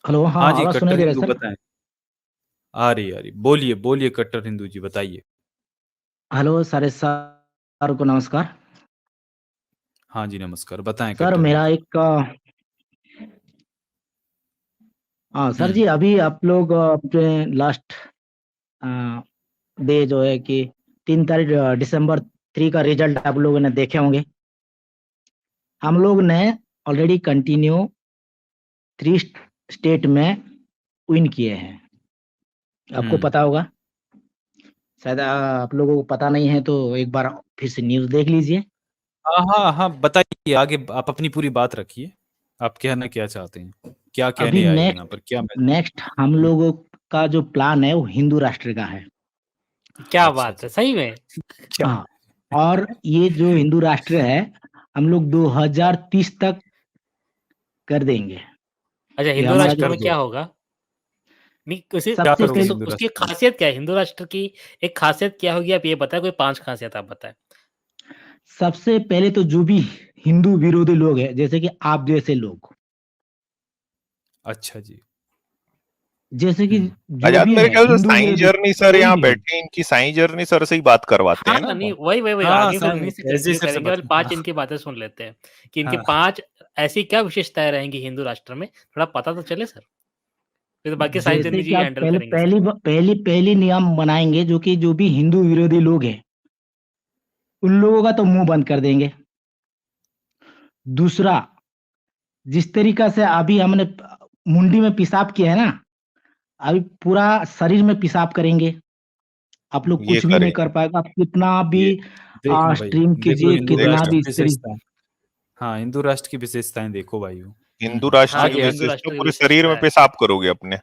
Hello, हाँ, हाँ जी, आवाज़ सुनाई कट्टर दे रहा है हिंदू सर? बताएं। आ रही बोलिए बोलिए कट्टर हिंदू जी बताइए। हेलो सारे सर को नमस्कार। हाँ जी नमस्कार, बताएं सर कट्टर मेरा हिंदू। एक हाँ, सर हम्म। जी अभी आप लोग अपने लास्ट अ, डे जो है कि 3 तारीख दिसंबर 3 का रिज़ल्ट आप लोगों ने देखे होंगे। हम लोग ने ऑलरेडी कंटिन्यू 3 स्टेट में विन किए हैं। आपको हम्म। पता होगा। शायद आप लोगों को पता नहीं है तो एक बार फिर से न्यूज़ देख लीजिए। हाँ हाँ हाँ, बताइए आगे, आप अपनी पूरी बात रखिए। आप कहना क्या चाहते हैं, क्या अभी कहने आए हो यहाँ पर, क्या नेक्स्ट हम हम्म, लोगों का जो प्लान है वो हिंदू राष्ट्र का है। क्या अच्छा बात है, अच्छा। सही में? क्या? हाँ, और ये जो हिंदू राष्ट्र है, हम लोग 2030 तक कर देंगे। अच्छा, ये हिंदू हमारा राष्ट्र जो में कर क्या दो। होगा? नहीं, उसी क्या सबसे करोगे उसकी पहले हिंदू उसकी राष्ट्र में? खासियत क्या है हिंदू राष्ट्र की? एक खासियत क्या होगी, आप ये बताएं। कोई 5 खासियत आप बताएं। सबसे पहले तो जो भी हिंदू विरोधी लोग हैं, जैसे कि आप जैसे लोग, अच्छा जी। जैसे कि हम्म। जो आजाद, भी मेरे है ख्याल से हिंदू साईं विरोधी जर्नी सर कोई यहाँ भी हो। बैठे, इनकी साईं जर्नी सर से ही बात करवाते हैं हाँ, ना नहीं, अपन। वही हाँ आगे फिर साहब, उन्हीं से एसजी कंटिन्यू सर से करेंगे और बता। 5 हाँ इनकी बातें सुन लेते हैं कि इनकी हाँ। 5 ऐसी क्या विशेषताएँ रहेंगी हिंदू राष्ट्र में, थोड़ा पता तो चले सर। फिर तो बाकी साइंस जैसे जर्नी कि जी आप हैंडल पहले करेंगे सर। पहली नियम बनाएंगे, जो कि जो भी हिंदू विरोधी लोग हैं, उन लोगों का तो मुंह बंद कर देंगे। दूसरा, जिस तरीका से अभी हमने मुंडी में पेशाब किया है ना, अभी पूरा शरीर में पेशाब करेंगे। आप लोग ये कुछ भी नहीं कर करेंगे। पाएगा, आप कितना भी ये देखो भाई, स्ट्रीम देखो कीजिए, हिंदू कितना देखो, राष्ट्र भी की इस तरी विशेषताएं। हाँ, हिंदू राष्ट्र की विशेषताएं देखो भाइयों। हिंदू राष्ट्र हाँ की जी, आगे हिंदू आगे। विशेषता राष्ट्र की पूरे शरीर विशेषता में है। पेशाब करोगे अपने,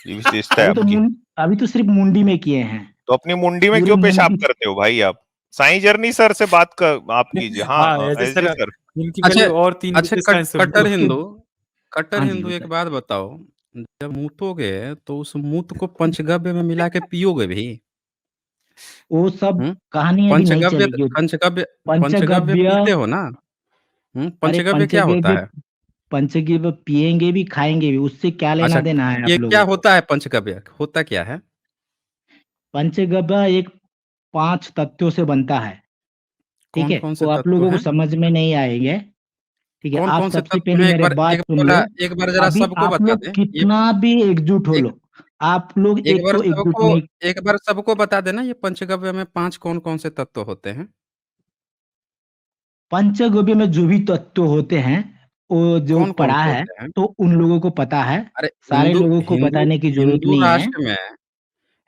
ये विशेषता है आपकी। अभी तो सिर्फ मुंडी में किए हैं। तो अपनी मुंडी में पूरे क्यों पेशाब मुंडी करते हो भाई आप? साईं जर्नी सर से बात कर आप कीजिए। हाँ हाँ, एसजी एस जे सर, सर। इनकी अच्छा पहले और 3 अच्छा विशेषताएं सुन लो। उसके कट्टर हाँ जी, हिंदू एक बताइए। बात बताओ। जब मूतोगे तो उस मूत को पंचगव्य में मिला के पियोगे भी? वो सब हम्म कहानी अभी नहीं पंचगव्य चलेगी। पंचगव्य पंचगव्य पंचगव्य, पीते हो ना? अरे पंचगव्य क्या होता पंचगव्य, है? पंचगव्य पिएंगे भी खाएंगे भी, उससे क्या लेना अच्छा, देना है ये आप क्या लोगों को। होता है? पंचगव्य होता क्या है? पंचगव्य एक 5 तत्वों से बनता है। ठीक कौन है, कौन से वो आप तत्व लोगों को हैं? समझ में नहीं आएंगे। ठीक है, कौन आप कौन से सबसे तत्व पहले हैं? मेरे बात सुन लो। एक बार जरा अभी सबको आप बता लोग दें ये। कितना भी एकजुट हो एक लो, आप लोग एक एक बार तो एकजुट सबको नहीं। एक बार सबको बता देना, ये पंचगव्य में 5 कौन कौन से तत्व होते हैं? पंचगव्य में जो भी तत्व होते हैं, वो जो कौन कौन पढ़ा से है, होते हैं? तो उन लोगों को पता है। अरे, सारे लोगों को हिंदू बताने की जरूरत हिंदू नहीं है। राष्ट्र में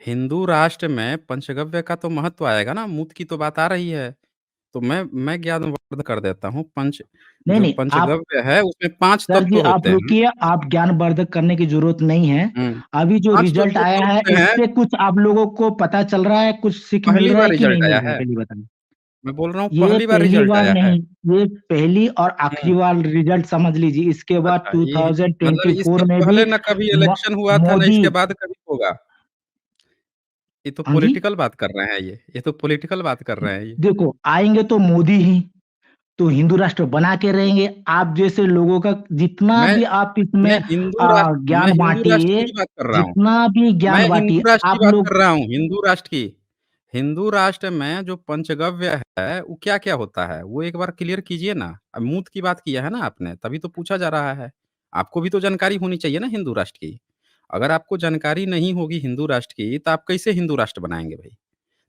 हिंदू राष्ट्र में पंचगव्य का तो महत्व आएगा ना। मूत की तो बात आ रही है, तो मैं ज्ञानवर्धन कर देता हूँ। नहीं जो नहीं, आप पंचगव्य है उसमें 5 सर जी तत्व आप होते हैं। रुकिए, आप ज्ञानवर्धक करने की जरूरत नहीं है। हम्म अभी जो 5 रिजल्ट तत्व आया है, होते हैं। इससे कुछ आप लोगों को पता चल रहा है, कुछ सीख मिल पहली रहा बार है कि नहीं रिजल्ट मिल आया रहा है, है। पहले बताइए। मैं बोल रहा हूँ ये पहली बार पहली रिजल्ट बार आया है। नहीं, ये पहली और आखिरी हम्म बार रिजल्ट समझ लीजिए। इसके बाद अच्छा, ये मतलब 2024 इससे में भी पहले ना कभी इलेक्शन हुआ था, ना मोदी। इसके बाद कभी होगा। ये तो हाँ जी, पॉलिटिकल बात कर रहे हैं। ये तो पॉलिटिकल बात कर रहे हैं ये। देखो आएंगे तो मोदी ही तो हिंदू राष्ट्र बना के रहेंगे। आप जैसे लोगों का जितना मैं भी आप इसमें मैं ज्ञान हिंदू राष्ट्र बांटिए, की बात कर रहा हूँ। जितना भी मैं ज्ञान हिंदू बांटिए राष्ट्र की आप बात लोग। कर रहा हूँ, हिंदू राष्ट्र की। हिंदू राष्ट्र में जो पंचगव्य है वो क्या-क्या होता है? वो एक बार क्लियर कीजिए ना। अब मूत की बात किया है ना आपने, तभी तो पूछा जा रहा है। आपको भी तो जानकारी होनी चाहिए ना हिंदू राष्ट्र की। अगर आपको जानकारी नहीं होगी हिंदू राष्ट्र की, तो आप कैसे हिंदू राष्ट्र बनाएँगे भई?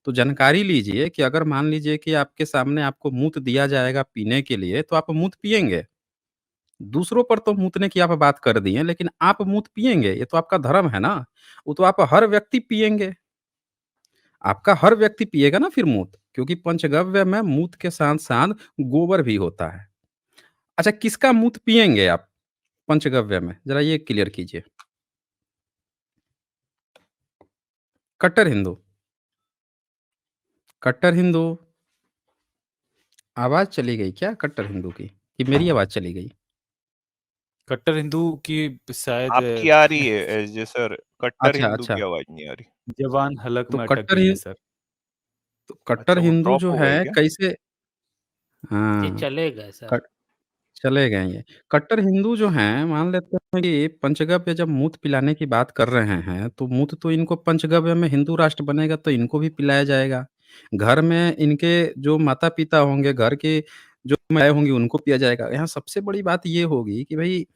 तो जानकारी लीजिए कि अगर मान लीजिए कि आपके सामने आपको मूत दिया जाएगा पीने के लिए, तो आप मूत पिएँगे। दूसरों पर तो मूतने की आप बात कर दिए, लेकिन आप मूत पिएँगे, ये तो आपका धर्म है ना। वो तो आप हर व्यक्ति पिएँगे। आपका हर व्यक्ति पिएगा ना फिर मूत, क्योंकि पंचगव्य में मूत के साथ-साथ गोबर भी होता है। अच्छा, किसका मूत पिएँगे आप पंचगव्य में? ज़रा ये क्लियर कीजिए। कट्टर हिंदू, कट्टर हिंदू, आवाज़ चली गई क्या कट्टर हिंदू की? कि मेरी आवाज़ चली गई? कट्टर हिंदू की शायद आपकी आ रही है एस जे सर, कट्टर अच्छा, हिंदू अच्छा। की आवाज नहीं आ रही। जवान हलक तो में अटक कट्टर गई है हिं सर। कट्टर अच्छा, वो हिंदू ड्रॉप जो हो है गए क्या? कैसे? जी, हाँ, चले गए सर। कट चले गए ये। कट्टर हिंदू जो हैं, मान लेते हैं कि पंचगव्य जब मूत पिलाने की बात कर रहे हैं, तो मूत तो इनको पंचगव्य में हिंदू राष्ट्र बनेगा तो इनको भी पिलाया जाएगा। घर में इनके जो माता-पिता होंगे, घर के जो महिलाएँ होंगी उनको पिया जाएगा। यहाँ सबसे बड़ी बात ये होगी कि भई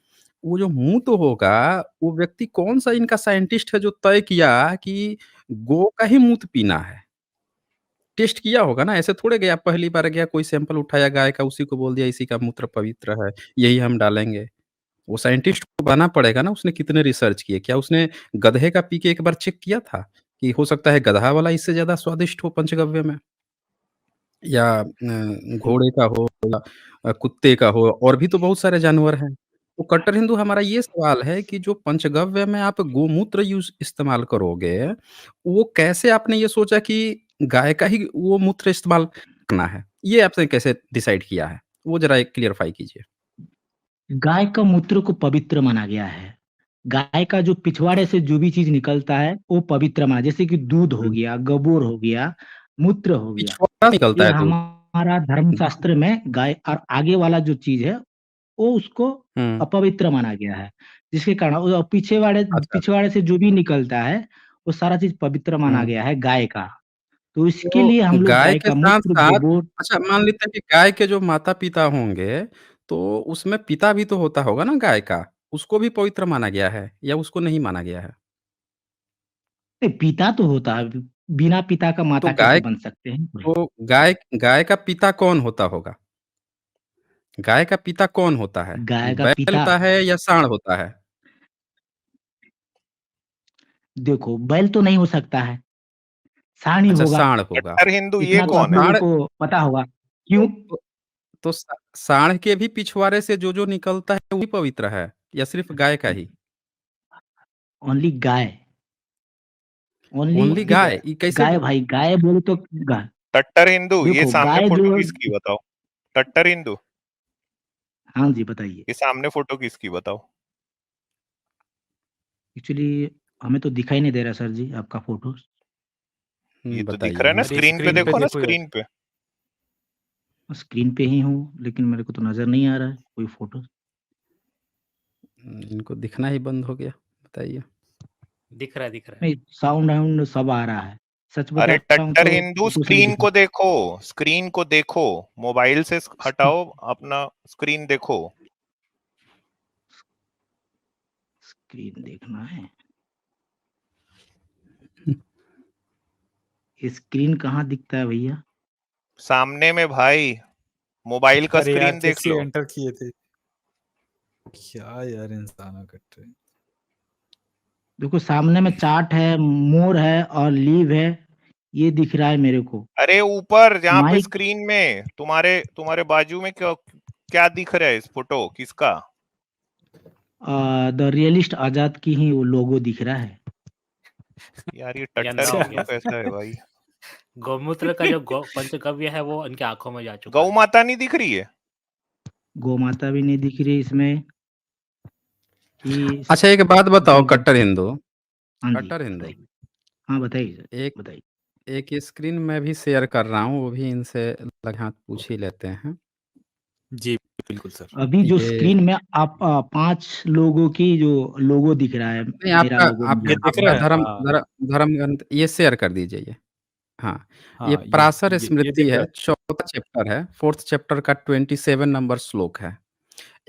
वो जो मूत होगा, वो व्यक्ति कौन-सा इनका साइंटिस्ट है जो तय किया कि गौ का ही मूत पीना है? टेस्ट किया होगा ना, ऐसे थोड़े गया पहली बार गया कोई सैंपल उठाया गाय का, उसी को बोल दिया इसी का मूत्र पवित्र है, यही हम डालेंगे। वो साइंटिस्ट को बताना पड़ेगा ना उसने कितने रिसर्च किए। क्या उसने गधे का पी के एक बार चेक किया था कि हो सकता है गधा वाला इससे ज़्यादा स्वादिष्ट हो पंचगव्य में? या घोड़े का हो या कुत्ते का हो और भी तो बहुत सारे जानवर हैं। तो कट्टर हिंदू हमारा ये सवाल है कि जो पंचगव्य में आप गोमूत्र इस्तेमाल करोगे, वो कैसे आपने ये सोचा कि गाय का ही वो मूत्र इस्तेमाल करना है? ये आपने कैसे डिसाइड किया है? वो ज़रा एक क्लियरफाई कीजिए। गाय का मूत्र को पवित्र माना गया है। गाय का जो पिछवाड़े से जो भी चीज़ निकलता है, वो पवित्र माना, जैसे कि दूध हो हुँ। गया, गोबर हो गया, मूत्र हो गया। पिछवाड़ा निकलता ये है दूध। हमारा धर्मशास्त्र में गाय और आगे वाला जो चीज़ है, वो उसको हुँ। अपवित्र माना गया है। जिसके कारण वो अच्छा। पिछवाड़े से जो भी निकलता है, वो सारा चीज़ पवित्र माना हुँ। गया है गाय का। तो इसके तो लिए हम लोग गाय गाय के का मूत्र, साथ-साथ गोबर। अच्छा मान लेते हैं कि गाय के जो माता-पिता होंगे, तो उसमें पिता भी तो होता होगा ना गाय का? उसको भी पवित्र माना गया है या उसको नहीं माना गया है? नहीं, पिता तो होता है, बिना पिता का तो माता कैसे गाय बन सकते हैं कोई? तो गाय गाय का पिता कौन होता होगा? गाय का पिता कौन होता है? गाय का बैल पिता, होता है या सांड होता है? देखो बैल तो नहीं हो सकता है, सांड ही अच्छा होगा, सांड होगा। कट्टर हिंदू ये इतना तो आप कौन है? लोगों सांड को पता होगा। तो क्यों? तो तो सांड के भी पिछवाड़े से जो निकलता है वही पवित्र है या सिर्फ़ गाय का ही? ओनली गाय, ओनली ओनली सिर्फ गाय? ये कैसे गाय भाई, गाय बोले तो गाय। टट्टर हिंदू ये देखो सामने गाय फोटो जो, किसकी बताओ? टट्टर हिंदू हाँ जी बताइए। ये सामने फोटो किसकी बताओ? एक्चुअली हमें तो दिखाई नहीं दे रहा सर जी आपका फ़ोटो। ये तो दिख बताइए रहा है ना, हमें। अरे स्क्रीन पे स्क्रीन पे देखो ना, देखो यार। स्क्रीन पे। स्क्रीन पे ही हूँ, लेकिन मेरे को तो नज़र नहीं आ रहा है कोई फ़ोटो। इनको दिखना ही बंद हो गया। बताइए। दिख रहा है, दिख रहा है। नहीं, साउंड सब आ रहा है। सच अरे बता रहा हूँ टट्टर तो हिंदू फ़ोटो से भी स्क्रीन दिख को देखो, स्क्रीन को देखो, मोबाइल से हटाओ, अपना स्क्रीन देखो। स्क्रीन देखना है। स्क्रीन कहाँ दिखता है भैया? सामने में भाई, मोबाइल का अरे यार स्क्रीन देख कैसे लो। एंटर किए थे? क्या यार इंसानों कट रहे। देखो सामने में चार्ट है, मोर है और लीव है, ये दिख रहा है मेरे को। अरे ऊपर जहाँ पे माइक, स्क्रीन में तुम्हारे तुम्हारे बाजू में क्या क्या दिख रहा है? इस फोटो किसका? द रियलिस्ट आजाद की ही वो लोगो दिख रहा है। यार ये ये टट्टर अंधा हो हिंदू गया। कैसा है भाई? गौमूत्र का जो पंचगव्य है वो उनकी आंखों में जा चुका गौ है। माता नहीं दिख रही है? गौ माता भी नहीं दिख रही इसमें कि अच्छा एक बात बताओ इसमें जो, कट्टर हिंदू, हाँ जी कट्टर हिंदू बताइए। हाँ बताइए सर, एक बताइए। एक स्क्रीन मैं भी शेयर कर रहा हूँ, वो भी इनसे लगे हाथ पूछ ही लेते हैं। जी बिल्कुल सर। अभी जो ये स्क्रीन में आप 5 लोगों की जो लोगो दिख रहा है, नहीं मेरा आपका लोगो ये आपका दिख मुझे। रहा आपका है? हाँ धर्म ग्रंथ ये शेयर कर दीजिए ये। हाँ, ये हाँ पराशर ये स्मृति दिख रहा है, है। चौथा चैप्टर है, 4th चैप्टर का 27 नंबर श्लोक है।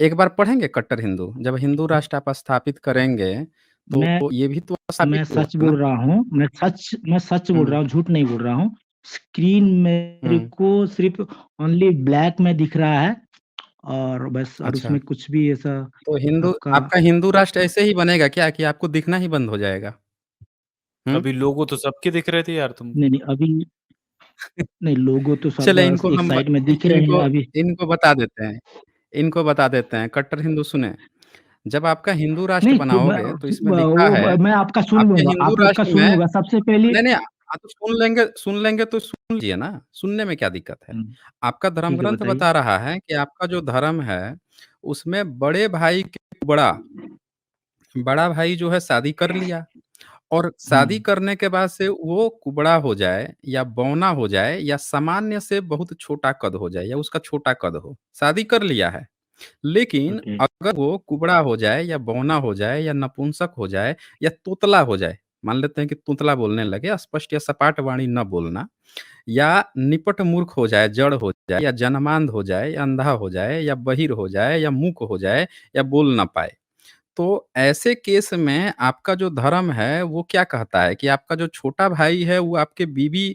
एक बार पढ़ेंगे कट्टर हिंदू? जब हिंदू राष्ट्र आप स्थापित करेंगे, मैं तो ये भी तो स्थापित मैं हुआ सच है ना? बोल रहा हूँ, मैं सच बोल हुँ, रहा हूँ, झूठ नहीं बोल रहा हूँ। स्क्रीन मेरे हुँ, को सिर्फ़ ओनली ब्लैक में दिख रहा है और बस, और अच्छा। उसमें कुछ भी ऐसा तो हिंदू आपका, आपका हिंदू राष्ट्र ऐसे ही बनेगा क्या कि आपको दिखना ही बंद हो जाएगा? हुँ? अभी लोगो तो सबके दिख रहे थे यार तुमको। नहीं, नहीं अभी नहीं, लोगो तो सब चलिए इनको एक हम ब साइड में इन दिख रहे हैं इनको अभी। इनको बता देते हैं इनको बता देते हैं। कट्टर हिंदू सुनें, जब आपका हिंदू राष्ट्र नहीं तो बनाओगे तो इसमें लिखा है, वो मैं आपका सुन आपके लूँगा, हिंदू आपका राष्ट्र सुन में लूँगा सबसे पहले। नहीं, नहीं तो सुन लेंगे तो सुन लीजिए ना, सुनने में क्या दिक्कत है? हुँ, आपका धर्म ठीक है ग्रंथ बताइए। बता रहा है कि आपका जो धर्म है, उसमें बड़े भाई के बड़ा भाई जो है शादी कर लिया और शादी हुँ, करने के बाद से वो कुबड़ा हो जाए या बौना हो जाए या सामान्य से बहुत छोटा कद हो जाए या उसका छोटा कद हो, शादी कर लिया है। लेकिन ओके। अगर वो कुबड़ा हो जाए या बौना हो जाए या नपुंसक हो जाए या तोतला हो जाए, मान लेते हैं कि तोतला बोलने लगे, स्पष्ट या सपाट वाणी न बोलना, या निपट मूर्ख हो जाए, जड़ हो जाए या जन्मांध हो जाए या अंधा हो जाए या बहिर हो जाए या मूक हो जाए या बोल ना पाए। तो ऐसे केस में आपका जो धर्म है वो क्या कहता है कि आपका जो छोटा भाई है वो आपके बीवी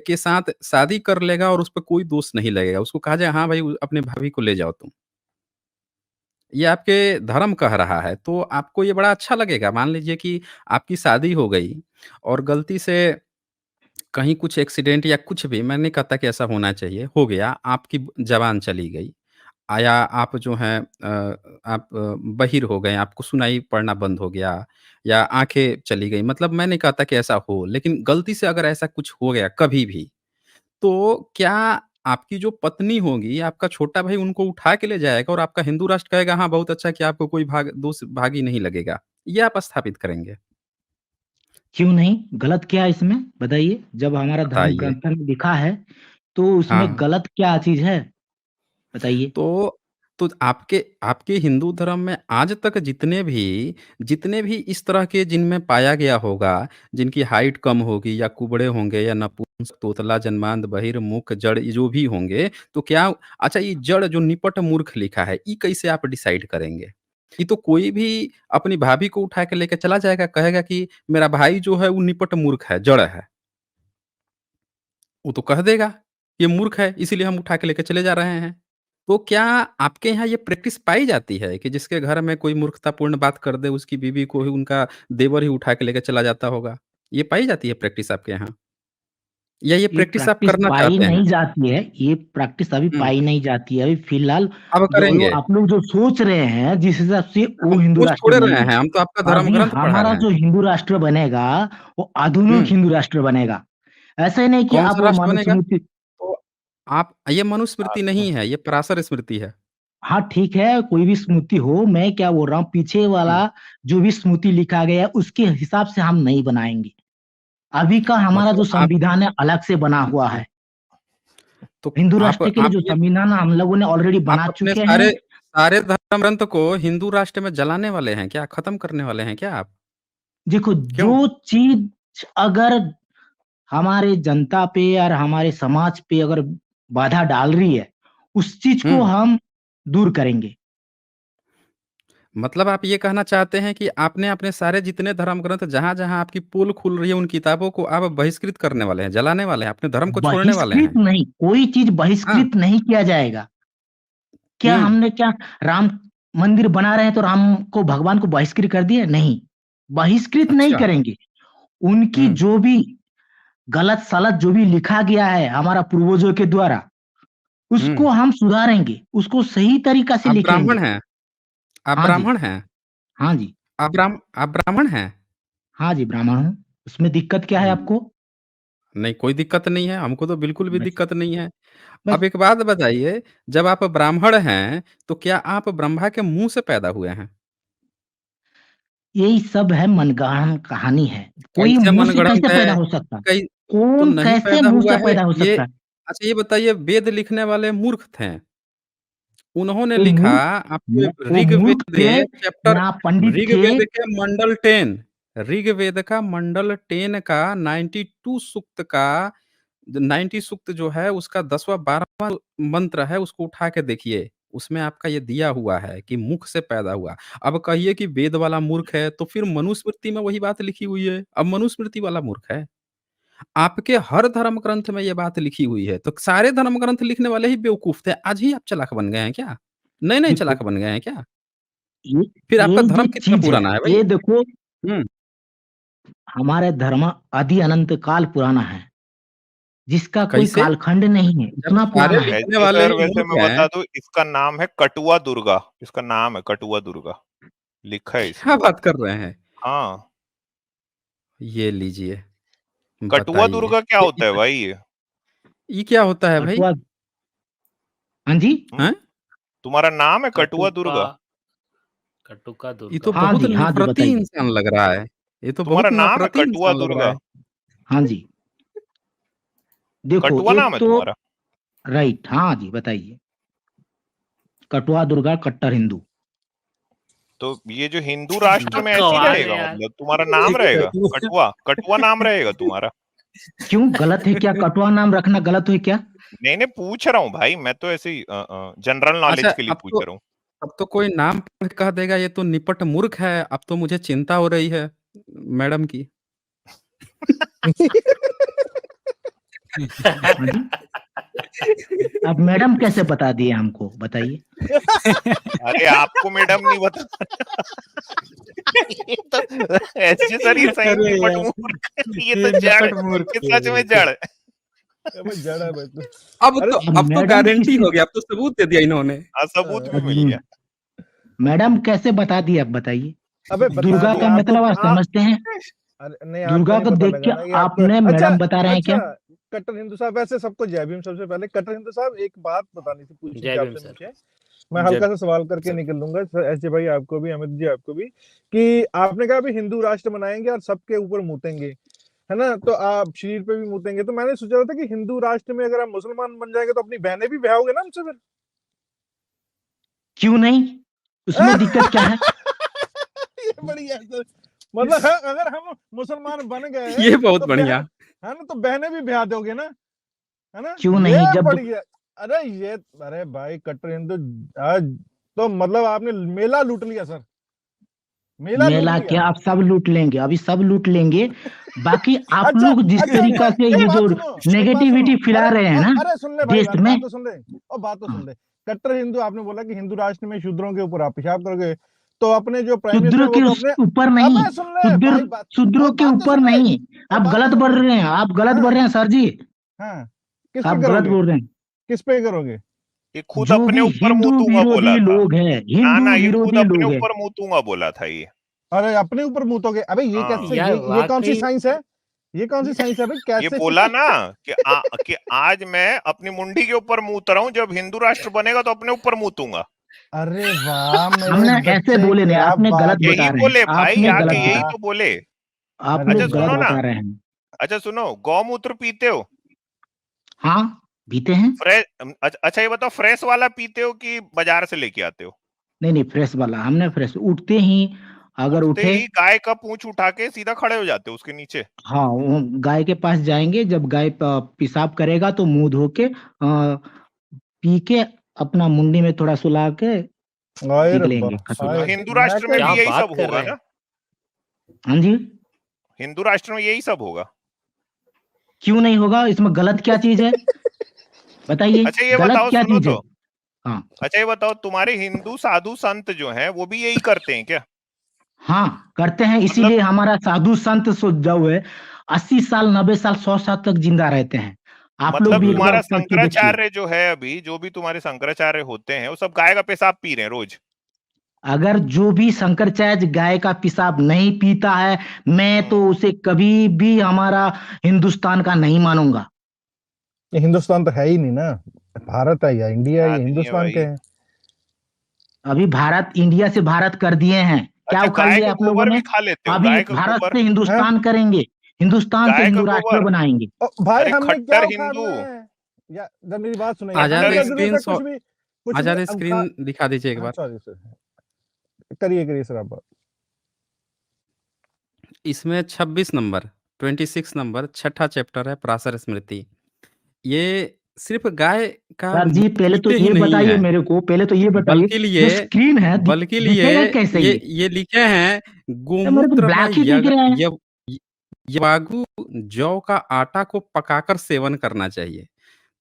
के साथ शादी कर लेगा और उस पे कोई दोष नहीं लगेगा। उसको कहा जाए हाँ भाई अपने भाभी को ले जाओ तुम। ये आपके धर्म कह रहा है, तो आपको ये बड़ा अच्छा लगेगा। मान लीजिए कि आपकी शादी हो गई और गलती से कहीं कुछ एक्सीडेंट या कुछ भी, मैं नहीं कहता कि ऐसा होना चाहिए, हो गया, आपकी ज़बान चली गई। या आप जो हैं आप बहिर हो गए, आपको सुनाई पड़ना बंद हो गया या आँखें चली गई, मतलब मैं नहीं कहता कि ऐसा हो, लेकिन गलती से अगर ऐसा कुछ हो गया कभी भी, तो क्या आपकी जो पत्नी होगी, आपका छोटा भाई उनको उठा के ले जाएगा और आपका हिंदू राष्ट्र कहेगा हाँ, बहुत अच्छा कि आपको कोई दोष भागी नहीं लगेगा। ये आप स्थापित करेंगे। क्यों नहीं? गलत क्या है इसमें? बताइए। जब हमारा धर्म बताइए। ग्रंथ में लिखा है, तो उसमें हाँ। गलत क्या चीज़ है? बताइए। तो आपके आपके हिंदू धर्म में आज तक जितने भी इस तरह के जिनमें पाया गया होगा, जिनकी हाइट कम होगी या कुबड़े होंगे या नपुंसक, तोतला, जन्मांध, बहिर, मूक, जड़, ये जो भी होंगे, तो क्या अच्छा ये जड़ जो निपट मूर्ख लिखा है, ये कैसे आप डिसाइड करेंगे? ये तो कोई भी अपनी भाभी को उठा के लेके चला जाएगा, कहेगा कि मेरा भाई जो है वो निपट मूर्ख है, जड़ है। वो तो कह देगा, ये मूर्ख है इसीलिए हम उठा के लेके चले जा रहे हैं। तो क्या आपके यहाँ ये प्रैक्टिस पाई जाती है कि जिसके घर में कोई मूर्खतापूर्ण बात कर दे, उसकी बीवी को ही उनका देवर ही उठा के लेके चला जाता होगा? ये पाई जाती है प्रैक्टिस आपके यहाँ? या ये ये प्रैक्टिस आप प्रैक्टिस करना पाई चाहते हैं? नहीं जाती है, ये प्रैक्टिस अभी हुँ, पाई नहीं जाती है। अभी फिलहाल अब जो करेंगे। आप लोग जो सोच रहे हैं, जिस हिसाब से वो हम हिंदू सोच राष्ट्र थोड़े रहे नहीं है। हैं, हम तो आपका धर्म अभी ग्रंथ पढ़ा हमारा रहे हैं। जो हिंदू राष्ट्र बनेगा, वो हुँ, आधुनिक हिंदू राष्ट्र बनेगा। ऐसा ही नहीं कि अब कौन-सा वो राष्ट्र बनेगा? मनुस्मृति। तो आप ये मनुस्मृति अच्छा। नहीं है, ये पराशर स्मृति है। हाँ, ठीक है, कोई भी स्मृति हो, मैं क्या बोल रहा हूँ, पीछे वाला हुँ, जो भी स्मृति लिखा गया है, उसके हिसाब से हम नहीं बनाएँगे। अभी का हमारा जो मतलब आप संविधान है, अलग से बना हुआ हुँ, है। तो हिंदू आप राष्ट्र के लिए आप जो ये संविधान हम लोगों ने ऑलरेडी आप बना अपने चुके हैं। सारे सारे धर्म ग्रंथ को हिंदू राष्ट्र में जलाने वाले हैं क्या? खत्म करने वाले हैं क्या आप? देखो, क्यों? जो चीज़ अगर हमारे जनता पे और हमारे समाज पे अगर बाधा डाल रही है, उस चीज़ को हुँ, हम दूर करेंगे। मतलब आप ये कहना चाहते हैं कि आपने अपने सारे जितने धर्म ग्रंथ जहाँ-जहाँ आपकी पोल खुल रही है उन किताबों को आप बहिष्कृत करने वाले हैं, जलाने वाले हैं, अपने धर्म को छोड़ने वाले बहिष्कृत हैं। नहीं, कोई चीज़ हाँ, बहिष्कृत नहीं किया जाएगा। क्या हुँ, हमने क्या राम मंदिर बना रहे हैं तो राम को भगवान को बहिष्कृत कर दिया? नहीं, बहिष्कृत नहीं अच्छा, करेंगे। उनकी हुँ, जो भी गलत-सलत जो भी लिखा गया है हमारा पूर्वजों के द्वारा, हुँ। उसको हम सुधारेंगे, उसको सही तरीका से आप ब्राह्मण लिखेंगे। हैं? आप हाँ जी, ब्राह्मण हैं? हाँ जी, आप ब्राह्मण हैं? हाँ जी, ब्राह्मण हूँ। उसमें दिक्कत क्या है हुँ, आपको? नहीं कोई दिक्कत नहीं है, हमको तो बिल्कुल भी बस दिक्कत नहीं है। बस अब एक बात बताइए, जब आप ब्राह्मण हैं, तो क्या आप ब्रह्मा के मुँह से पैदा हुए हैं? यही सब है मनगढ़ंत कहानी है। कोई कैसे मुँह से मनगढ़ंत कैसे पैदा है? हो सकता है? कई तो कौन नहीं कैसे पैदा मुँह हुआ से है, पैदा हो ये सकता है? अच्छा ये बताइए वेद लिखने वाले मूर्ख थे। उन्होंने वो लिखा मूर्ख आपके वो मूर्ख ऋग्वेद थे में चैप्टर या पंडित थे? ऋग्वेद के मंडल 10 ऋग्वेद का मंडल 10 का 92 सूक्त का 90 सूक्त जो है उसका 10वां 12वां मंत्र है उसको उठा के देखिए। उसमें आपका ये दिया हुआ है कि मुख से पैदा हुआ। अब कहिए कि वेद वाला मूर्ख है तो फिर मनुस्मृति में वही बात लिखी हुई है। अब मनुस्मृति वाला मूर्ख है। आपके हर धर्म ग्रंथ में ये बात लिखी हुई है। तो सारे धर्म ग्रंथ लिखने वाले ही बेवकूफ़ थे। आज ही आप चालाक बन गए हैं क्या? नए-नए देखो, चालाक बन गए हैं क्या? ये फिर आपका ये जो धर्म कितना चीज़ है, पुराना है भाई? ये देखो, हुँ, हमारे धर्म आदि अनंत काल पुराना है, जिसका कोई कैसे? कालखंड नहीं है, जब इतना सारे पुराना है। लिखने वैसे वाले सर, ही वैसे मूर्ख मैं हैं, बता दूं, इसका नाम है कटुआ दुर्गा। इसका नाम है कटुआ दुर्गा, लिखा है क्या इसमें। बात कर रहे हैं? हाँ, ये लीजिए, कटुआ बताइए। दुर्गा क्या ये होता है भाई ये? ये क्या होता है भाई? कटुआ। हाँ जी? हम्म? हैं? तुम्हारा नाम है कटुआ कटुका दुर्गा? कटुका ये तो दुर्गा। हाँ बहुत जी, हाँ जी, नफ़रती बताइए। इंसान लग रहा है। ये तो तुम्हारा बहुत नाम है नफ़रती कटुआ इंसान लग रहा दुर्गा? है। हाँ जी। देखो, कटुआ नाम एक है तो तुम्हारा? राइट, हाँ जी, बताइए। कटुआ दुर्गा कट्टर हिंदू। तो ये जो हिंदू राष्ट्र में ऐसी कमाल है रहेगा, यार। मतलब तुम्हारा नाम रहेगा कटुआ, कटुआ नाम रहेगा तुम्हारा? क्यों गलत है क्या? कटुआ नाम रखना गलत है क्या? नहीं पूछ रहा हूँ भाई, मैं तो ऐसे ही जनरल नॉलेज अच्छा, के लिए पूछ रहा हूँ। अब तो कोई नाम पढ़ के कह देगा ये तो निपट मूर्ख है। अब तो मुझे चिंता हो रही है मैडम की। हाँ जी? अब मैडम कैसे बता दिए हमको, बताइए? अरे आपको मैडम नहीं बता ये तो ऐसे सर ये सही अरे निपट यार, मूर्ख है, ये ये तो जड़ निपट मूर्ख है, है, सच में जड़ है। अबे जड़ है भाई तू। अब अरे तो अब अब तो मैडम गारंटी किसी हो गया, अब तो सबूत दे दिया इन्होंने। हाँ, सबूत भी मिल गया। मैडम कैसे बता दिए, अब बताइए? अबे बता दुर्गा दिया का आपको, मतलब आप समझते हैं? अरे नहीं आपको दुर्गा नहीं को पता देख लगा के ना कि आपको। आपने अच्छा मैडम बता रहे हैं क्या? अच्छा कट्टर हिंदू साहब, वैसे सबको जय भीम। सबसे पहले कट्टर हिंदू साहब एक बात बतानी थी, पूछनी जय थी भीम आपसे सर। मुझे। मैं जय हल्का सा सवाल करके सर। निकल लूंगा सर, एस जे भाई आपको भी, अमित जी आपको भी, कि आपने कहा अभी हिंदू राष्ट्र बनाएंगे और सबके ऊपर मूतेंगे, है ना? तो आप शरीर पे भी मूतेंगे, तो मैंने सोचा था कि हिंदू राष्ट्र में अगर आप मुसलमान बन जाएंगे तो अपनी बहनें भी ब्याहोगे ना हमसे फिर? क्यों नहीं? उसमें दिक्कत क्या है? ये बढ़िया है सर। मतलब है, अगर हम मुसलमान बन गए ये बहुत तो बढ़िया। है ना, तो बहनें भी ब्याह दोगे ना, है ना? क्यों ये नहीं? जब बढ़िया। अरे भाई कट्टर हिंदू आज तो मतलब आपने मेला लूट लिया सर, मेला लूट मेला लिया। क्या, आप सब लूट लेंगे, अभी सब लूट लेंगे। बाकी आप अच्छा लोग जिस अच्छा तरीका से एक ये बात जो सुनो, एक बात नेगेटिविटी सुनो। फैला रहे हैं ना अरे सुन ले भाई, देश में। बात तो सुन ले, और बात तो सुन ले। कट्टर हिंदू आपने बोला कि हिंदू राष्ट्र में शूद्रों के ऊपर आप पेशाब करोगे, तो अपने जो प्राइम मिनिस्टर शूद्रों है के वो तो अपने। ऊपर नहीं, अबे सुन ले शूद्र भाई बात, शूद्रों के बात तो ऊपर सुन ले, नहीं। आप बात तो गलत सुन बोल ले। रहे हैं, आप गलत बोल हाँ रहे हैं सर जी, हाँ, किस पे आप गलत करोगे, बोल रहे हैं। किस पे करोगे? ये खुद जो अपने भी ऊपर हिंदू मुंह बोला विरोधी था। लोग हैं, ना हिंदू ना, ये खुद विरोधी अपने लोग हैं। ऊपर मुंह बोला था ये। अरे अपने ऊपर मूतोगे? अबे ये हाँ। कैसे, यार ये कौन सी वाकई साइंस है? ये कौन सी साइंस है भाई, ये कैसे? बोला ना कि आज मैं अपनी मुंडी के ऊपर मूत रहा हूँ, जब हिंदू राष्ट्र बनेगा तो अपने ऊपर मूतूंगा। अरे वाह मेरे हमने ऐसे बच्चे, बोले नहीं, क्या आपने बात गलत है। बता यही रहे बोले हैं, भाई, आपने आके गलत यही बता, तो बोले। आप अरे लोग अच्छा गलत सुनो ना, बता रहे हैं। अच्छा सुनो, गौमूत्र पीते हो? हाँ पीते हैं। फ्रेश? अच्छा ये बताओ, फ्रेश वाला पीते हो कि बाजार से लेके आते हो? नहीं फ्रेश वाला, हमने फ्रेश उठते ही, अगर उठते उठे, ही गाय का पूंछ उठा के सीधा खड़े हो जाते हो उसके नीचे? हाँ वो गाय के पास जाएंगे, जब गाय पेशाब करेगा तो मुंह धो के पी के अपना मुंडी में थोड़ा सुला के हाय रब्बा, निकलेंगे तो खतुआ। हाय। हिंदू राष्ट्र में क्या भी यही बात सब कर होगा रहे ना? हाँ जी, हिंदू राष्ट्र में यही सब होगा? क्यों नहीं होगा? इसमें गलत क्या चीज है, बताइए? अच्छा ये गलत बताओ, क्या सुनो चीज है? तो, हाँ अच्छा ये बताओ, तुम्हारे हिंदू साधु संत जो हैं वो भी यही करते हैं क्या? हाँ करते हैं, मतलब इसीलिए हमारा साधु संत जो है 80 साल 90 साल 100 साल तक जिंदा रहते हैं। आप लोग मतलब भी एक तुम्हारा बार करके देखिए। शंकराचार्य जो है, अभी जो भी तुम्हारे शंकराचार्य होते हैं वो सब गाय का पेशाब पी रहे हैं रोज? अगर जो भी शंकराचार्य गाय का पेशाब नहीं पीता है, मैं तो उसे कभी भी हमारा हिंदुस्तान का नहीं मानूंगा। ये हिंदुस्तान तो है ही नहीं ना, भारत है या इंडिया, ये आदमी है हिंदुस्तान के भाई। हैं। अभी भारत इंडिया से भारत कर दिए हैं, क्या अच्छा उखाड़ गाय लिया का आप लोगों गोबर ने? भी खा लेते हो? अभी गाय का भारत गोबर, से हिंदुस्तान करेंगे, हिंदुस्तान से गाय का हिंदू राष्ट्र गोबर? बनाएंगे। भाई अरे हमने क्या खट्टर उखाड़ हिंदू, रहे हैं? या जब मेरी बात सुनिए, आजाद हमें क्या खट्टर जरूरत है स्क्रीन कुछ भी आजाद अब स्क्रीन दिखा दीजिए एक हाँ बार। सॉरी सर, करिए सर आप बात। इसमें 26 नंबर 26 नंबर छठा चैप्टर है पराशर स्मृति। ये सिर्फ गाय का सर जी पहले तो पीते ही ये नहीं बताइए है, मेरे को, पहले तो ये बताइए, बल्कि जो लिए स्क्रीन है बल्कि लिए दिखेगा कैसे ये लिखे हैं तो मेरे को गोमूत्र में ब्लैक ही दिख रहा है। यवागु जौ का आटा को पकाकर सेवन करना चाहिए।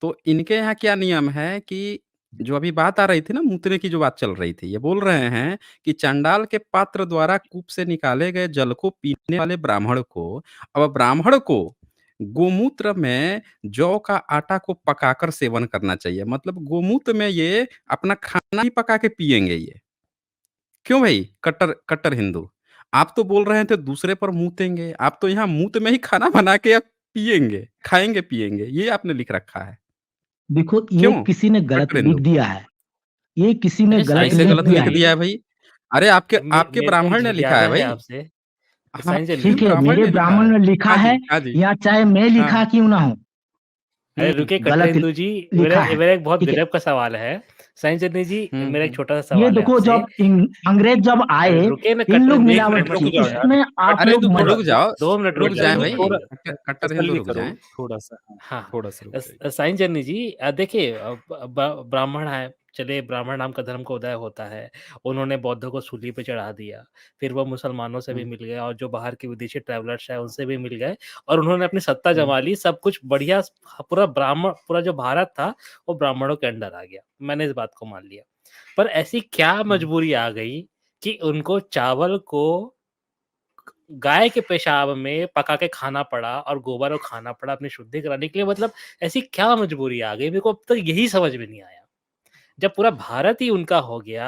तो इनके यहाँ क्या नियम है कि जो अभी बात आ रही थी ना, मूतने की जो बात चल रही थी, ये बोल रहे हैं कि चंडाल के पात्र द्वारा कूप से निकाले गए जल को पीने वाले ब्राह्मण को, अब ब्राह्मण को गोमूत्र में जौ का आटा को पकाकर सेवन करना चाहिए। मतलब गोमूत्र में ये अपना खाना ही पका के पिएंगे ये। क्यों भाई कट्टर कट्टर हिंदू? आप तो बोल रहे थे दूसरे पर मूतेंगे, आप तो यहाँ मूत में ही खाना बना के अब पिएंगे, खाएंगे पिएंगे, ये आपने लिख रखा है। देखो ये क्यों किसी ने गलत कट्टर लिख हिंदू? दिया है, ये किसी ने अच्छा गलत साइंस कैसे लिख से गलत दिया लिख है। दिया है भाई? अरे आपके आपके मेरे को ब्राह्मण एक ने लिखा है जिज्ञासा है भाई। आपसे, हाँ, साइंस से ठीक है, ब्राह्मण मेरे ने लिखा ब्राह्मण है। ने लिखा हाँ है, जी, हाँ जी। या चाहे मैं लिखा हाँ। क्यों ना हो, अरे रुके कट्टर गलत हिंदू जी, लिखा है, मेरा एक बहुत ठीक है। गजब का सवाल है। साईं चन्नी जी, मेरा एक हम्म। छोटा सा ये सवाल है देखो आपसे। जब अंग्रेज जब आए रुके ना, इन लोग एक मिलावट मिनट की, रुक जाओ यार। इसमें आप अरे लोग तो थोड़ा रुक जाओ, 2 मिनट रुक रुक जाए जाइए। भाई, थोड़ा कट्टर तसल्ली हिंदू रुक करो, जाए। थोड़ा सा, हाँ, थोड़ा सा रुक जाइए। साईं चन्नी जी, देखिए, ब्राह्मण है, चलिए, ब्राह्मण नाम का धर्म का उदय होता है, उन्होंने बौद्धों को सूली पे चढ़ा दिया, फिर वो मुसलमानों से भी हम्म, मिल गए और जो बाहर के विदेशी ट्रैवलर्स हैं उनसे भी मिल गए और उन्होंने अपनी सत्ता हम्म। जमा ली, सब कुछ बढ़िया, पूरा जो भारत था वो ब्राह्मणों के अंडर आ गया, मैंने इस बात को मान लिया। पर ऐसी क्या मजबूरी आ गई कि उनको चावल को गाय के पेशाब में पका के खाना पड़ा और गोबर को खाना पड़ा अपनी शुद्धि कराने के लिए? मतलब ऐसी क्या मजबूरी आ गई? मेरे को अब तक यही समझ में नहीं आया। जब पूरा भारत ही उनका हो गया,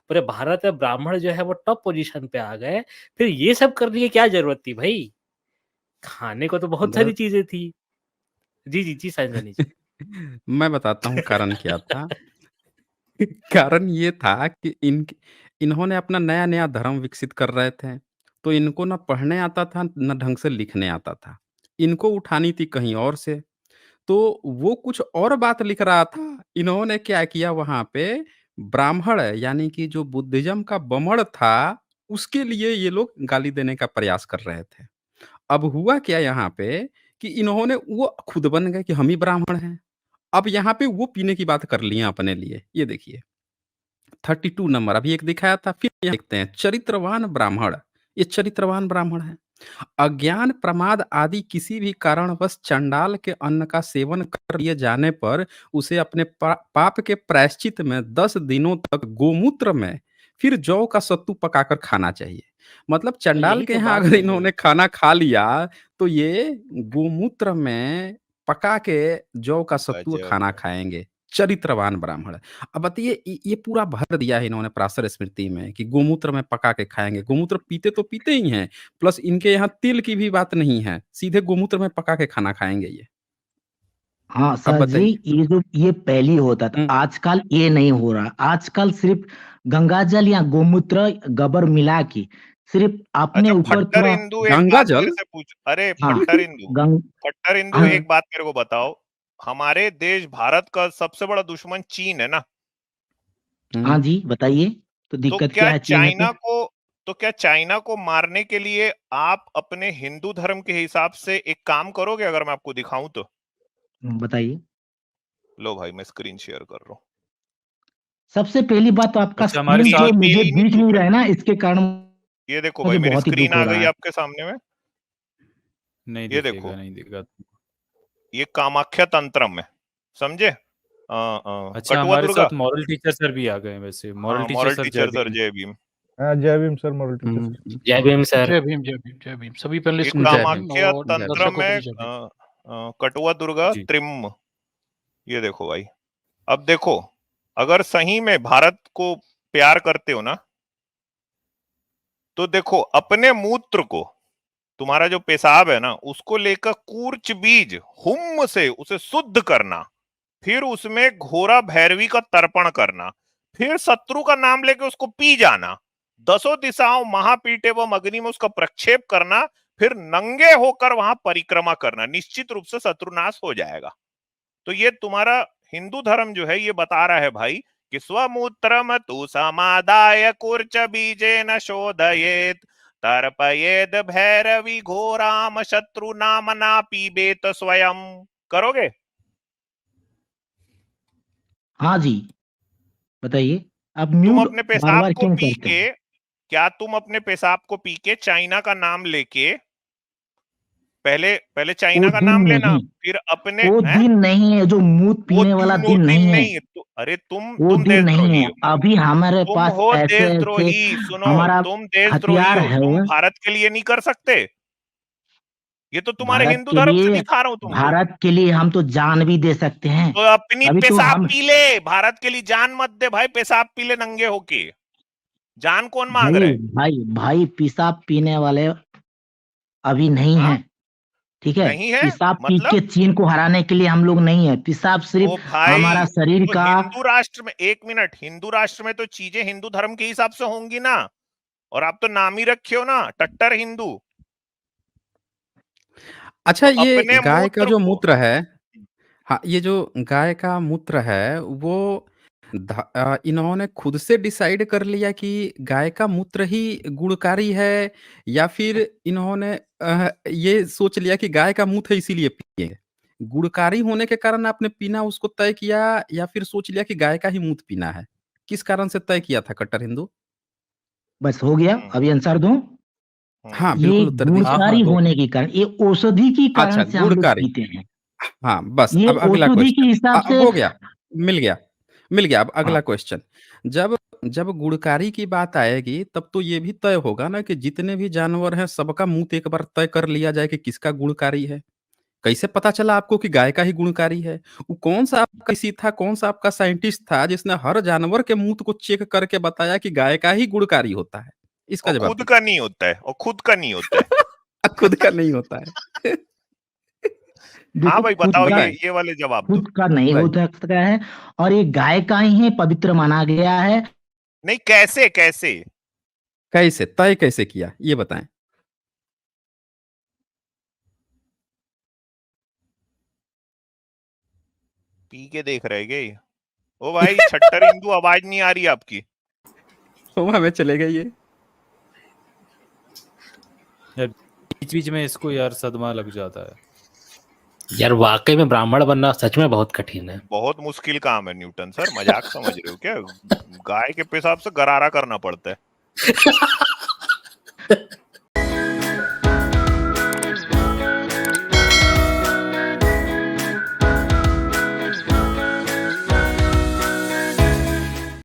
पूरे भारत में ब्राह्मण जो है वो टॉप पोज़ीशन पे आ गए, फिर ये सब करने की क्या ज़रूरत थी भई? खाने को तो बहुत सारी दर- चीज़ें थी। जी, जी, जी, साइंज़नी जी। मैं बताता हूँ कारण क्या था। कारण ये था कि इन्होंने अपना नया-नया धर्म विकसित कर रहे थे, तो इनको ना पढ़ने आता था, ना ढंग से लिखने आता था। इनको उठानी थी कहीं और से, तो वो कुछ और बात लिख रहा था। इन्होंने क्या किया वहाँ पे, ब्राह्मण यानी कि जो बुद्धिज़्म का बमण था, उसके लिए ये लोग गाली देने का प्रयास कर रहे थे। अब हुआ क्या यहाँ पे कि इन्होंने वो खुद बन गए कि हम ही ब्राह्मण हैं। अब यहाँ पे वो पीने की बात कर लिए अपने लिए। ये देखिए 32 नंबर अभी एक दिखाया था, फिर यहाँ देखते हैं चरित्रवान ब्राह्मण। ये चरित्रवान ब्राह्मण है। अज्ञान, प्रमाद आदि किसी भी कारणवश चंडाल के अन्न का सेवन कर लिए जाने पर उसे अपने पाप के प्रायश्चित में 10 दिनों तक गोमूत्र में फिर जौ का सत्तू पकाकर खाना चाहिए। मतलब तो चंडाल यही के तो यहाँ बात अगर हो इन्होंने गई। खाना खा लिया तो ये गोमूत्र में पका के जौ का सत्तू खाना गजब। खाएंगे। चरित्रवान ब्राह्मण। अब बताइए ये पूरा भर दिया है इन्होंने पराशर स्मृति में कि गोमूत्र में पका के खाएंगे। गोमूत्र पीते तो पीते ही हैं, प्लस इनके यहाँ तिल की भी बात नहीं है, सीधे गोमूत्र में पका के खाना खाएँगे ये। हाँ अब सर जी, बताइए? ये पहले होता था, हुँ, आजकल ये नहीं हो रहा। आजकल सिर्फ गंगा जल या गोमूत्र गोबर मिला के सिर्फ अपने अच्छा, ऊपर फट्टर थोड़ा। हिंदू एक गंगा बात मेरे जल? से पूछ, अरे हाँ, फट्टर हिंदू, गंग फट्टर हिंदू हाँ, एक बात मेरे को बताओ, हमारे देश भारत का सबसे बड़ा दुश्मन चीन है ना? हाँ हुँ। जी, बताइए, तो तो दिक्कत क्या क्या है चीन में चाइना को तो क्या चाइना को मारने के लिए आप अपने हिंदू धर्म के हिसाब से एक काम करोगे अगर मैं आपको दिखाऊं तो? बताइए। लो भाई, मैं स्क्रीन शेयर कर रहा हूँ। सबसे पहली बात तो आपका अच्छा, हमारे स्क्रीन मेल जो साथ मुझे मेल ही नहीं दिख दिख नहीं रहा रहा है। है ना, इसके कारण ये देखो भाई, मुझे मेरी बहुत ही स्क्रीन दुःख हो आ रहा गई है। आपके सामने में। नहीं ये दिखेगा, देखो, नहीं दिखेगा। ये कामाख्या तंत्रम है, समझे? अच्छा, कटुआ हमारे दुर्गा। साथ मॉरल टीचर सर भी आ गए हैं वैसे। मॉरल हाँ, टीचर मॉरल सर जय टीचर सर भीम। जय भीम। हाँ, जय भीम सर, मॉरल टीचर हुँ, सर। हुँ। जय भीम सर। जय भीम, जय भीम, जय भीम, सभी ये पैनलिस्ट को जय भीम कामाख्या और जय तंत्र दर्शकों को में भी जय भीम। कटुआ दुर्गा जी। त्रिम। ये देखो भाई, अब देखो, अगर सही में भारत को प्यार करते हो ना, तो देखो अपने मूत्र को, तुम्हारा जो पेशाब है ना, उसको लेकर कूर्च बीज हुम से उसे शुद्ध करना, फिर उसमें घोरा भैरवी का तर्पण करना, फिर शत्रु का नाम लेके उसको पी जाना, 10 दिशाओं महापीठे व अग्नि में उसका प्रक्षेप करना, फिर नंगे होकर वहां परिक्रमा करना, निश्चित रूप से शत्रुनाश हो जाएगा। तो ये तुम्हारा हिंदू धर्म जो है ये बता रहा है भाई कि स्वमूत्रम तु समादाय कुर्च बीजे न शोधयेत तर्पयेद भैरवी घोराम शत्रु नाम ना पीबेत स्वयं। करोगे? हाँ जी, बताइए। आप तुम म्यूट अपने बार पेशाब बार को क्यों पी करते के, हैं? क्या तुम अपने पेशाब को पी के चाइना का नाम लेके, पहले पहले चाइना वो का दिन नाम लेना, नहीं, फिर अपने वो हैं? दिन नहीं है जो मूत वो पीने वाला दिन वो दिन दिन नहीं है। नहीं है तो, अरे वो तुम दिन नहीं देशद्रोही है। हो। अभी हमारे तुम पास हो ऐसे-ऐसे देशद्रोही, सुनो, हमारा तुम देशद्रोही हथियार हो, है, तुम भारत के लिए नहीं कर सकते। ये तो तुम्हारे भारत हिंदू के धर्म से लिए। दिखा रहा हूं तुमको। भारत के लिए हम तो जान भी दे सकते हैं। तो अपनी अभी तो पेशाब हम पी ले, भारत के लिए जान मत दे भाई, पेशाब पी ले नंगे होके। जान कौन मांग भाई रहे? भाई भाई पेशाब पीने वाले अभी नहीं हाँ, हैं, ठीक है? नहीं है पेशाब पी मतलब? के चीन को हराने के लिए हम लोग नहीं है। पेशाब ओ सिर्फ भाई, हमारा शरीर तो का। हिंदू राष्ट्र में, एक मिनट, हिंदू राष्ट्र में तो चीजें हिंदू धर्म के हिसाब से होंगी ना, और आप तो नाम ही रखे हो ना टट्टर हिंदू। अच्छा तो ये अपने गाय का मूत्र जो को, मूत्र है हाँ, ये जो गाय का मूत्र है वो इन्होंने खुद से डिसाइड कर लिया कि गाय का मूत्र ही गुणकारी है, या फिर इन्होंने ये सोच लिया कि गाय का मूत्र है इसीलिए पिएंगे? गुणकारी होने के कारण आपने पीना उसको तय किया, या फिर सोच लिया कि गाय का ही मूत्र पीना है? किस कारण से तय किया था कट्टर हिंदू? बस हो गया, अभी आंसर दूं? हाँ, ये बिल्कुल उत्तर दीजिए। गुणकारी दो। होने के कारण, ये औषधि की अच्छा, कारण से हम लोग गुणकारी। पीते हैं। हाँ, बस ये अब अगला औषधि के क्वेश्चन हिसाब से हो गया, मिल गया, मिल गया। अब अगला हाँ, क्वेश्चन, जब जब गुणकारी की बात आएगी तब तो ये भी तय होगा ना कि जितने भी जानवर हैं सबका मूत्र एक बार तय कर लिया जाए कि किसका गुणकारी है। कैसे पता चला आपको कि गाय का ही गुणकारी है? वो कौन-सा आपका ऋषि था, कौन-सा आपका साइंटिस्ट था जिसने हर जानवर के मूत्र को चेक करके बताया कि गाय का ही गुणकारी होता है? इसका और जवाब खुद दीजिए। का नहीं होता है, और खुद का नहीं होता है। खुद का नहीं होता है। हाँ देखो भाई, खुद बताओ का, ये वाले जवाब दो। खुद का नहीं राइट। होता सकता है, और ये गाय का ही है, पवित्र माना गया है। नहीं, कैसे कैसे? कैसे तय कैसे किया ये बताएं? पी के देख रहे गए? ओ भाई छट्टर हिंदू, आवाज नहीं आ रही आपकी। हवा में चले गए ये। बीच बीच में इसको यार सदमा लग जाता है। यार वाकई में ब्राह्मण बनना सच में बहुत कठिन है। बहुत मुश्किल काम है न्यूटन सर, मजाक समझ रहे हो क्या? गाय के पेशाब से गरारा करना पड़ता है।